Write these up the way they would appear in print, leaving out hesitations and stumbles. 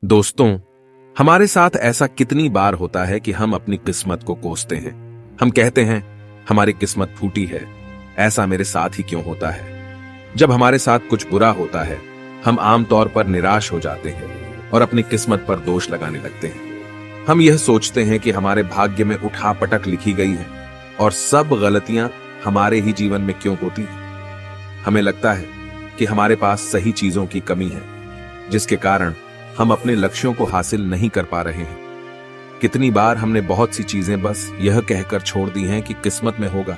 दोस्तों, हमारे साथ ऐसा कितनी बार होता है कि हम अपनी किस्मत को कोसते हैं। हम कहते हैं हमारी किस्मत फूटी है, ऐसा मेरे साथ ही क्यों होता है। जब हमारे साथ कुछ बुरा होता है हम आमतौर पर निराश हो जाते हैं और अपनी किस्मत पर दोष लगाने लगते हैं। हम यह सोचते हैं कि हमारे भाग्य में उठापटक लिखी गई है और सब गलतियां हमारे ही जीवन में क्यों होती हैं। हमें लगता है कि हमारे पास सही चीजों की कमी है, जिसके कारण हम अपने लक्ष्यों को हासिल नहीं कर पा रहे हैं। कितनी बार हमने बहुत सी चीजें बस यह कहकर छोड़ दी हैं कि किस्मत में होगा,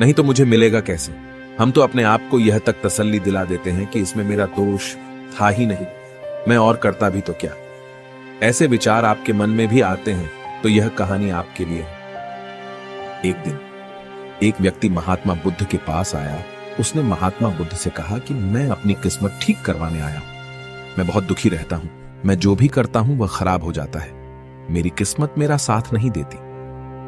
नहीं तो मुझे मिलेगा कैसे। हम तो अपने आप को यह तक तसल्ली दिला देते हैं कि इसमें मेरा दोष था ही नहीं, मैं और करता भी तो क्या। ऐसे विचार आपके मन में भी आते हैं तो यह कहानी आपके लिए है। एक दिन एक व्यक्ति महात्मा बुद्ध के पास आया। उसने महात्मा बुद्ध से कहा कि मैं अपनी किस्मत ठीक करवाने आया हूं। मैं बहुत दुखी रहता हूं, मैं जो भी करता हूं वह खराब हो जाता है। मेरी किस्मत मेरा साथ नहीं देती।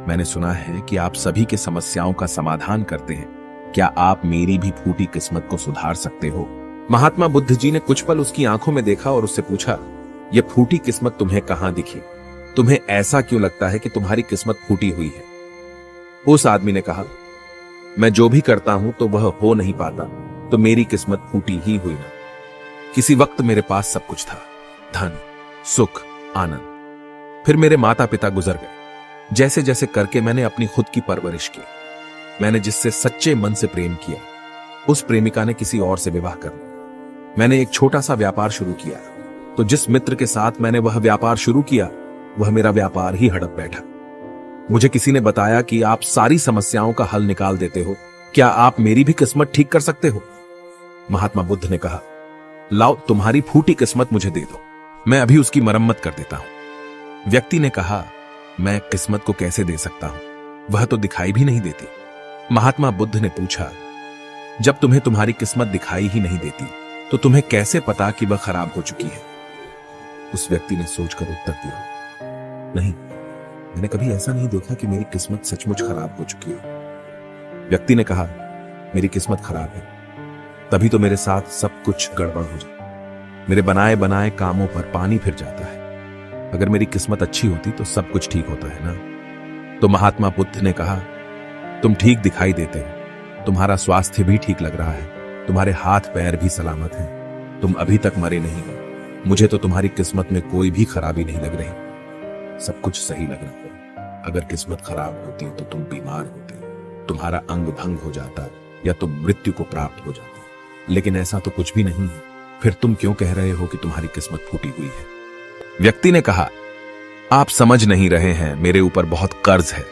मैंने सुना है कि आप सभी के समस्याओं का समाधान करते हैं। क्या आप मेरी भी फूटी किस्मत को सुधार सकते हो? महात्मा बुद्ध जी ने कुछ पल उसकी आंखों में देखा और उससे पूछा, यह फूटी किस्मत तुम्हें कहां दिखी? तुम्हें ऐसा क्यों लगता है कि तुम्हारी किस्मत फूटी हुई है? उस आदमी ने कहा, मैं जो भी करता हूं तो वह हो नहीं पाता, तो मेरी किस्मत फूटी ही हुई ना। किसी वक्त मेरे पास सब कुछ था, धन, सुख, आनंद। फिर मेरे माता पिता गुजर गए। जैसे जैसे करके मैंने अपनी खुद की परवरिश की। मैंने जिससे सच्चे मन से प्रेम किया, उस प्रेमिका ने किसी और से विवाह कर लिया। मैंने एक छोटा सा व्यापार शुरू किया, तो जिस मित्र के साथ मैंने वह व्यापार शुरू किया वह मेरा व्यापार ही हड़प बैठा। मुझे किसी ने बताया कि आप सारी समस्याओं का हल निकाल देते हो, क्या आप मेरी भी किस्मत ठीक कर सकते हो? महात्मा बुद्ध ने कहा, लाओ तुम्हारी फूटी किस्मत मुझे दे दो, मैं अभी उसकी मरम्मत कर देता हूं। व्यक्ति ने कहा, मैं किस्मत को कैसे दे सकता हूं, वह तो दिखाई भी नहीं देती। महात्मा बुद्ध ने पूछा, जब तुम्हें तुम्हारी किस्मत दिखाई ही नहीं देती तो तुम्हें कैसे पता कि वह खराब हो चुकी है? उस व्यक्ति ने सोचकर उत्तर दिया, नहीं, मैंने कभी ऐसा नहीं देखा कि मेरी किस्मत सचमुच खराब हो चुकी है। व्यक्ति ने कहा, मेरी किस्मत खराब है, तभी तो मेरे साथ सब कुछ गड़बड़ हो जाता। मेरे बनाए बनाए कामों पर पानी फिर जाता है। अगर मेरी किस्मत अच्छी होती तो सब कुछ ठीक होता है ना। तो महात्मा बुद्ध ने कहा, तुम ठीक दिखाई देते हो, तुम्हारा स्वास्थ्य भी ठीक लग रहा है, तुम्हारे हाथ पैर भी सलामत हैं, तुम अभी तक मरे नहीं हो। मुझे तो तुम्हारी किस्मत में कोई भी खराबी नहीं लग रही, सब कुछ सही लग रहा है। अगर किस्मत खराब होती तो तुम बीमार होते, तुम्हारा अंग भंग हो जाता या तुम मृत्यु को प्राप्त हो जाते, लेकिन ऐसा तो कुछ भी नहीं है। फिर तुम क्यों कह रहे हो कि तुम्हारी किस्मत फूटी हुई है? व्यक्ति ने कहा, आप समझ नहीं रहे हैं, मेरे ऊपर बहुत कर्ज है।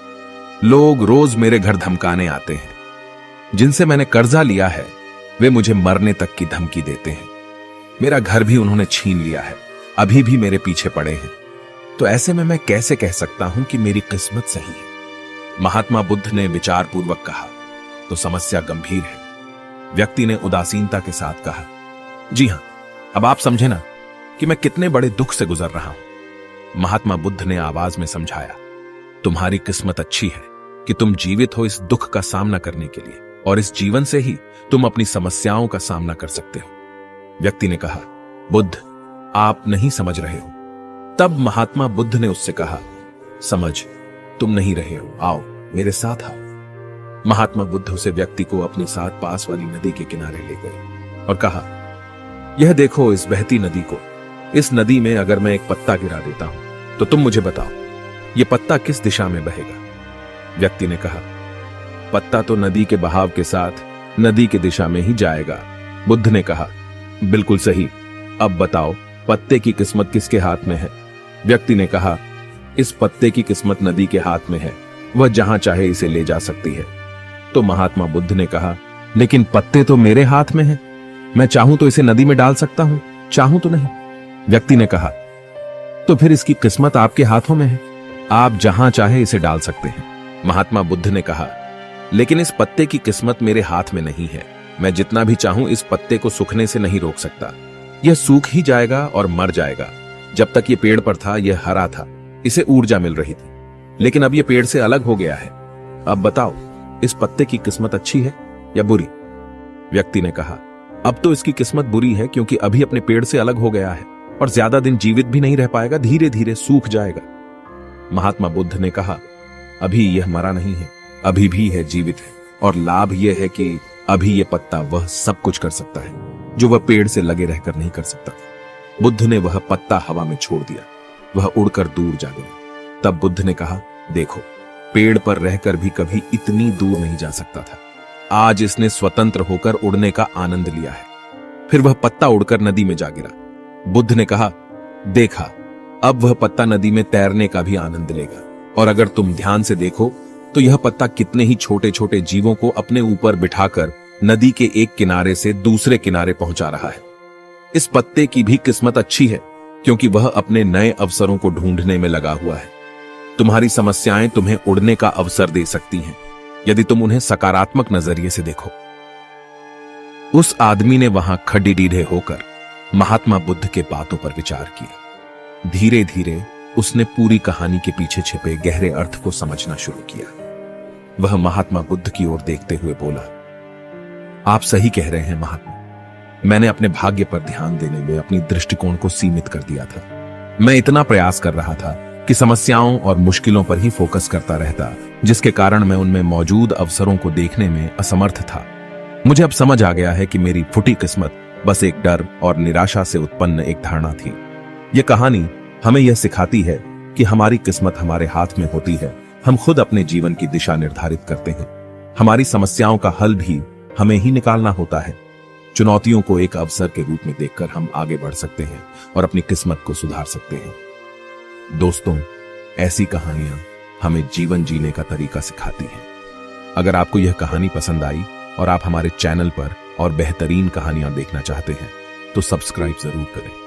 लोग रोज मेरे घर धमकाने आते हैं। जिनसे मैंने कर्जा लिया है वे मुझे मरने तक की धमकी देते हैं। मेरा घर भी उन्होंने छीन लिया है, अभी भी मेरे पीछे पड़े हैं। तो ऐसे में मैं कैसे कह सकता हूं कि मेरी किस्मत सही है? महात्मा बुद्ध ने विचारपूर्वक कहा, तो समस्या गंभीर है। व्यक्ति ने उदासीनता के साथ कहा, जी हां, अब आप समझे ना कि मैं कितने बड़े दुख से गुजर रहा हूं। महात्मा बुद्ध ने आवाज में समझाया, तुम्हारी किस्मत अच्छी है कि तुम जीवित हो इस दुख का सामना करने के लिए, और इस जीवन से ही तुम अपनी समस्याओं का सामना कर सकते हो। व्यक्ति ने कहा, बुद्ध, आप नहीं समझ रहे हो। तब महात्मा बुद्ध ने उससे कहा, समझ तुम नहीं रहे हो, आओ मेरे साथ आओ। महात्मा बुद्ध उसे व्यक्ति को अपने साथ पास वाली नदी के किनारे ले गए और कहा, यह देखो इस बहती नदी को। इस नदी में अगर मैं एक पत्ता गिरा देता हूं तो तुम मुझे बताओ, यह पत्ता किस दिशा में बहेगा? व्यक्ति ने कहा, पत्ता तो नदी के बहाव के साथ नदी की दिशा में ही जाएगा। बुद्ध ने कहा, बिल्कुल सही, अब बताओ पत्ते की किस्मत किसके हाथ में है? व्यक्ति ने कहा, इस पत्ते की किस्मत नदी के हाथ में है, वह जहां चाहे इसे ले जा सकती है। तो महात्मा बुद्ध ने कहा, लेकिन पत्ते तो मेरे हाथ में है, मैं चाहूं तो इसे नदी में डाल सकता हूं, चाहूं तो नहीं। व्यक्ति ने कहा, तो फिर इसकी किस्मत आपके हाथों में है, आप जहां चाहे इसे डाल सकते हैं। महात्मा बुद्ध ने कहा, लेकिन इस पत्ते की किस्मत मेरे हाथ में नहीं है, मैं जितना भी चाहूं इस पत्ते को सूखने से नहीं रोक सकता। यह सूख ही जाएगा और मर जाएगा। जब तक यह पेड़ पर था यह हरा था, इसे ऊर्जा मिल रही थी, लेकिन अब यह पेड़ से अलग हो गया है। अब बताओ इस पत्ते की किस्मत अच्छी है या बुरी? व्यक्ति ने कहा, अब तो इसकी किस्मत बुरी है, क्योंकि अभी अपने पेड़ से अलग हो गया है। और ज्यादा दिन जीवित भी नहीं रह पाएगा, धीरे धीरे सूख जाएगा। महात्मा बुद्ध ने कहा, अभी यह मरा नहीं है, अभी भी है, जीवित है, और लाभ यह है कि अभी यह पत्ता वह सब कुछ कर सकता है जो वह पेड़ से लगे रहकर नहीं कर सकता। बुद्ध ने वह पत्ता हवा में छोड़ दिया, वह उड़कर दूर जा गया। तब बुद्ध ने कहा, देखो, पेड़ पर रहकर भी कभी इतनी दूर नहीं जा सकता था। आज इसने स्वतंत्र होकर उड़ने का आनंद लिया है। फिर वह पत्ता उड़कर नदी में जा गिरा। बुद्ध ने कहा, देखा, अब वह पत्ता नदी में तैरने का भी आनंद लेगा। और अगर तुम ध्यान से देखो तो यह पत्ता कितने ही छोटे छोटे जीवों को अपने ऊपर बिठाकर नदी के एक किनारे से दूसरे किनारे पहुंचा रहा है। इस पत्ते की भी किस्मत अच्छी है, क्योंकि वह अपने नए अवसरों को ढूंढने में लगा हुआ है। तुम्हारी समस्याएं तुम्हें उड़ने का अवसर दे सकती हैं, यदि तुम उन्हें सकारात्मक नजरिए से देखो। उस आदमी ने वहां खड़े होकर महात्मा बुद्ध के बातों पर विचार किया। धीरे धीरे उसने पूरी कहानी के पीछे छिपे गहरे अर्थ को समझना शुरू किया। वह महात्मा बुद्ध की ओर देखते हुए बोला, आप सही कह रहे हैं महात्मा। मैंने अपने भाग्य पर ध्यान देने में अपनी दृष्टिकोण को सीमित कर दिया था। मैं इतना प्रयास कर रहा था कि समस्याओं और मुश्किलों पर ही फोकस करता रहता, जिसके कारण मैं उनमें मौजूद अवसरों को देखने में असमर्थ था। मुझे अब समझ आ गया है कि मेरी फूटी किस्मत बस एक डर और निराशा से उत्पन्न एक धारणा थी। यह कहानी हमें यह सिखाती है कि हमारी किस्मत हमारे हाथ में होती है। हम खुद अपने जीवन की दिशा निर्धारित करते हैं। हमारी समस्याओं का हल भी हमें ही निकालना होता है। चुनौतियों को एक अवसर के रूप में देखकर हम आगे बढ़ सकते हैं और अपनी किस्मत को सुधार सकते हैं। दोस्तों, ऐसी कहानियां हमें जीवन जीने का तरीका सिखाती हैं। अगर आपको यह कहानी पसंद आई और आप हमारे चैनल पर और बेहतरीन कहानियां देखना चाहते हैं तो सब्सक्राइब जरूर करें।